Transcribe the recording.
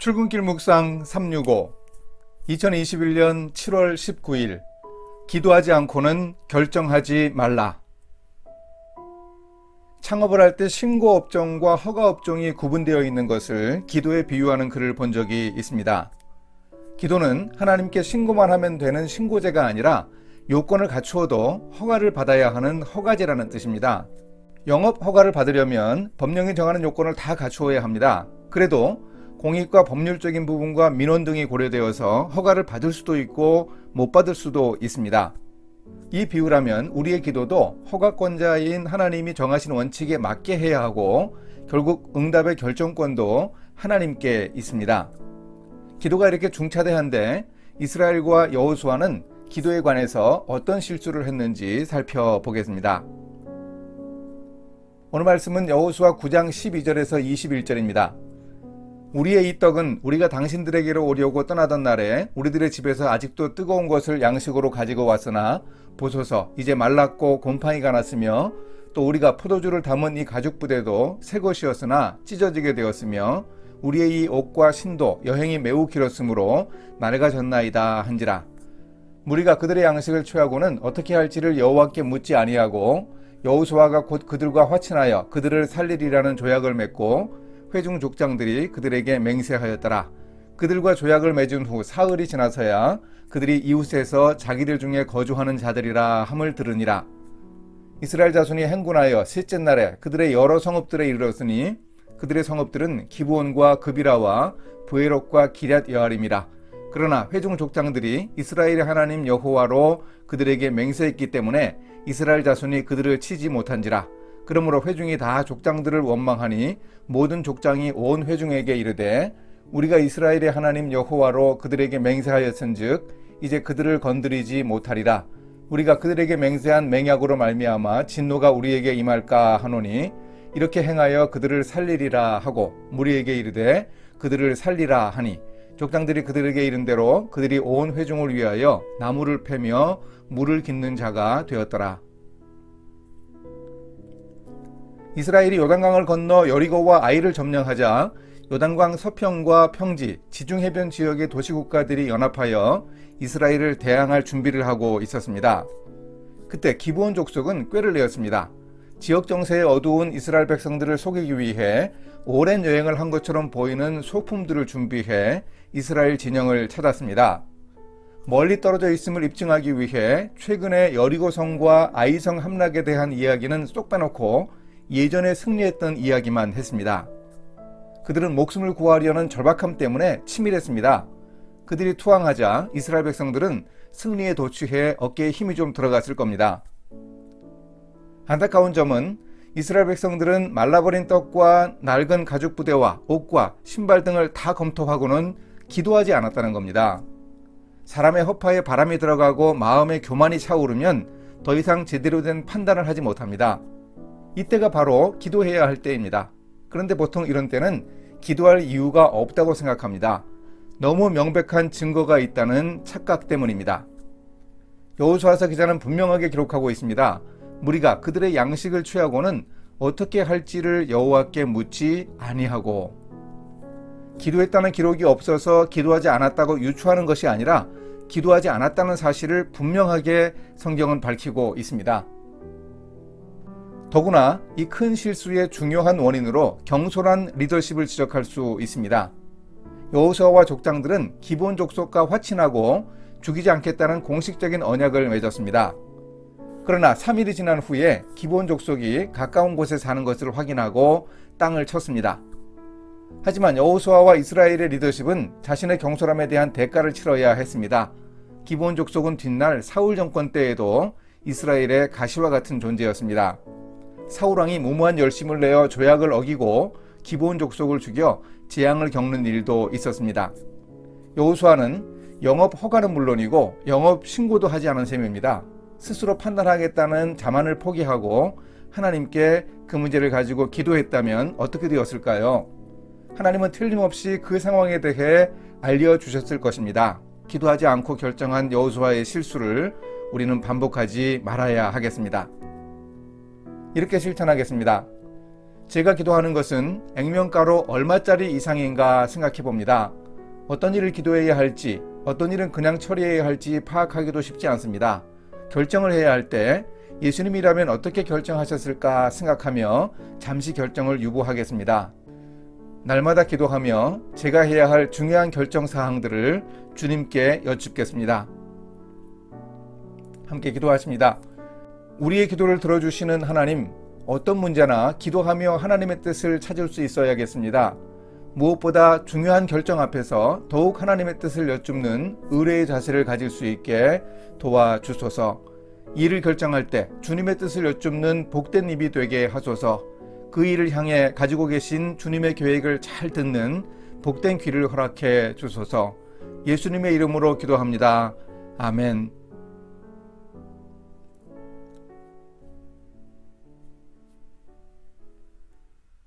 출근길 묵상 365 2021년 7월 19일 기도하지 않고는 결정하지 말라. 창업을 할 때 신고업종과 허가업종이 구분되어 있는 것을 기도에 비유하는 글을 본 적이 있습니다. 기도는 하나님께 신고만 하면 되는 신고제가 아니라 요건을 갖추어도 허가를 받아야 하는 허가제라는 뜻입니다. 영업 허가를 받으려면 법령이 정하는 요건을 다 갖추어야 합니다. 그래도 공익과 법률적인 부분과 민원 등이 고려되어서 허가를 받을 수도 있고 못 받을 수도 있습니다. 이 비유라면 우리의 기도도 허가권자인 하나님이 정하신 원칙에 맞게 해야 하고 결국 응답의 결정권도 하나님께 있습니다. 기도가 이렇게 중차대한데 이스라엘과 여호수아는 기도에 관해서 어떤 실수를 했는지 살펴보겠습니다. 오늘 말씀은 여호수아 9장 12절에서 21절입니다. 우리의 이 떡은 우리가 당신들에게로 오려고 떠나던 날에 우리들의 집에서 아직도 뜨거운 것을 양식으로 가지고 왔으나 보소서 이제 말랐고 곰팡이가 났으며 또 우리가 포도주를 담은 이 가죽 부대도 새 것이었으나 찢어지게 되었으며 우리의 이 옷과 신도 여행이 매우 길었으므로 낡아졌나이다 한지라. 무리가 그들의 양식을 취하고는 어떻게 할지를 여호와께 묻지 아니하고 여호수아가 곧 그들과 화친하여 그들을 살리리라는 조약을 맺고 회중 족장들이 그들에게 맹세하였더라. 그들과 조약을 맺은 후 사흘이 지나서야 그들이 이웃에서 자기들 중에 거주하는 자들이라 함을 들으니라. 이스라엘 자손이 행군하여 셋째 날에 그들의 여러 성읍들에 이르렀으니 그들의 성읍들은 기브온과 그비라와 브에롯과 기럇 여아림이라. 그러나 회중 족장들이 이스라엘의 하나님 여호와로 그들에게 맹세했기 때문에 이스라엘 자손이 그들을 치지 못한지라. 그러므로 회중이 다 족장들을 원망하니 모든 족장이 온 회중에게 이르되 우리가 이스라엘의 하나님 여호와로 그들에게 맹세하였은즉 이제 그들을 건드리지 못하리라. 우리가 그들에게 맹세한 맹약으로 말미암아 진노가 우리에게 임할까 하노니 이렇게 행하여 그들을 살리리라 하고 무리에게 이르되 그들을 살리라 하니 족장들이 그들에게 이른 대로 그들이 온 회중을 위하여 나무를 패며 물을 깃는 자가 되었더라. 이스라엘이 요단강을 건너 여리고와 아이를 점령하자 요단강 서편과 평지, 지중해변 지역의 도시국가들이 연합하여 이스라엘을 대항할 준비를 하고 있었습니다. 그때 기브온 족속은 꾀를 내었습니다. 지역 정세에 어두운 이스라엘 백성들을 속이기 위해 오랜 여행을 한 것처럼 보이는 소품들을 준비해 이스라엘 진영을 찾았습니다. 멀리 떨어져 있음을 입증하기 위해 최근에 여리고성과 아이성 함락에 대한 이야기는 쏙 빼놓고 예전에 승리했던 이야기만 했습니다. 그들은 목숨을 구하려는 절박함 때문에 치밀했습니다. 그들이 투항하자 이스라엘 백성들은 승리에 도취해 어깨에 힘이 좀 들어갔을 겁니다. 안타까운 점은 이스라엘 백성들은 말라버린 떡과 낡은 가죽 부대와 옷과 신발 등을 다 검토하고는 기도하지 않았다는 겁니다. 사람의 허파에 바람이 들어가고 마음에 교만이 차오르면 더 이상 제대로 된 판단을 하지 못합니다. 이때가 바로 기도해야 할 때입니다. 그런데 보통 이런 때는 기도할 이유가 없다고 생각합니다. 너무 명백한 증거가 있다는 착각 때문입니다. 여호수아서 기자는 분명하게 기록하고 있습니다. 무리가 그들의 양식을 취하고는 어떻게 할지를 여호와께 묻지 아니하고. 기도했다는 기록이 없어서 기도하지 않았다고 유추하는 것이 아니라 기도하지 않았다는 사실을 분명하게 성경은 밝히고 있습니다. 더구나 이 큰 실수의 중요한 원인으로 경솔한 리더십을 지적할 수 있습니다. 여호수아와 족장들은 기브온 족속과 화친하고 죽이지 않겠다는 공식적인 언약을 맺었습니다. 그러나 3일이 지난 후에 기브온 족속이 가까운 곳에 사는 것을 확인하고 땅을 쳤습니다. 하지만 여호수아와 이스라엘의 리더십은 자신의 경솔함에 대한 대가를 치러야 했습니다. 기브온 족속은 뒷날 사울 정권 때에도 이스라엘의 가시와 같은 존재였습니다. 사울왕이 무모한 열심을 내어 조약을 어기고 기브온 족속을 죽여 재앙을 겪는 일도 있었습니다. 여호수아는 영업 허가는 물론이고 영업 신고도 하지 않은 셈입니다. 스스로 판단하겠다는 자만을 포기하고 하나님께 그 문제를 가지고 기도했다면 어떻게 되었을까요? 하나님은 틀림없이 그 상황에 대해 알려주셨을 것입니다. 기도하지 않고 결정한 여호수아의 실수를 우리는 반복하지 말아야 하겠습니다. 이렇게 실천하겠습니다. 제가 기도하는 것은 액면가로 얼마짜리 이상인가 생각해 봅니다. 어떤 일을 기도해야 할지, 어떤 일은 그냥 처리해야 할지 파악하기도 쉽지 않습니다. 결정을 해야 할 때 예수님이라면 어떻게 결정하셨을까 생각하며 잠시 결정을 유보하겠습니다. 날마다 기도하며 제가 해야 할 중요한 결정 사항들을 주님께 여쭙겠습니다. 함께 기도하십니다. 우리의 기도를 들어주시는 하나님, 어떤 문제나 기도하며 하나님의 뜻을 찾을 수 있어야겠습니다. 무엇보다 중요한 결정 앞에서 더욱 하나님의 뜻을 여쭙는 의뢰의 자세를 가질 수 있게 도와주소서. 일을 결정할 때 주님의 뜻을 여쭙는 복된 입이 되게 하소서. 그 일을 향해 가지고 계신 주님의 계획을 잘 듣는 복된 귀를 허락해 주소서. 예수님의 이름으로 기도합니다. 아멘.